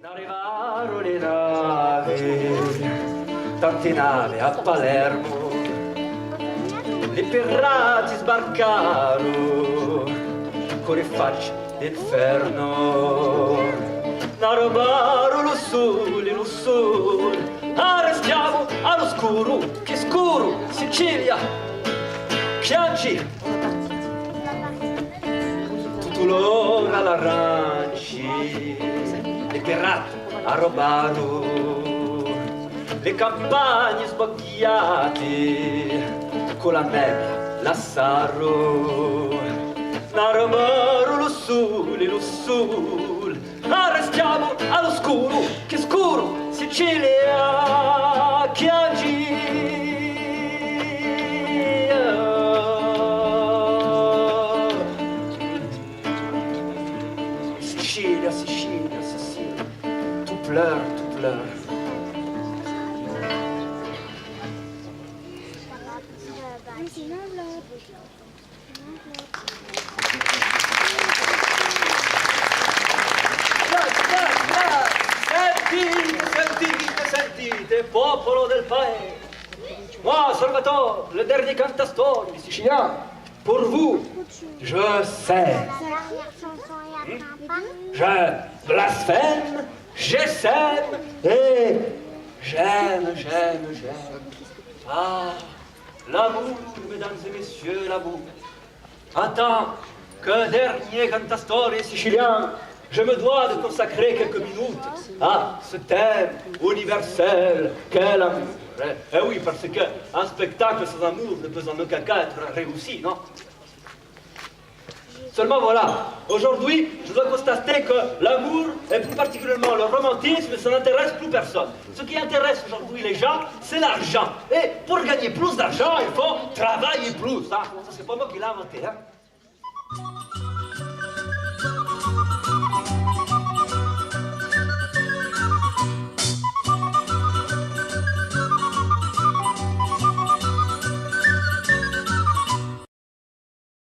Arrivarono le navi, tante navi a Palermo, i pirati sbarcarono con le facce d'inferno, rubarono lo sole, arrestiamo all'oscuro, che scuro, Sicilia, Chianci, tutto l'oro all'aranci, i pirati arrobarono, le campagne sbocchiate, con la nebbia lasciarono, rubarono lo sole, arrestiamo all'oscuro, che scuro, Sicilia, Chianci. Sicilia, Sicilia, Sicilia, tu pleures, tu pleures. Sentite, popolo del paese. Moi, Salvatore, le dernier cantastorie sicilien, pour vous, je sais. Je blasphème, j'essaime et j'aime. Ah, l'amour, mesdames et messieurs, l'amour. En tant que dernier cantastorie sicilien, je me dois de consacrer quelques minutes à ce thème universel qu'est l'amour. Eh oui, parce qu'un spectacle sans amour ne peut en aucun cas être réussi, non? Seulement voilà, aujourd'hui, je dois constater que l'amour, et plus particulièrement le romantisme, ça n'intéresse plus personne. Ce qui intéresse aujourd'hui les gens, c'est l'argent. Et pour gagner plus d'argent, il faut travailler plus. Hein? Ça, c'est pas moi qui l'ai inventé. Hein?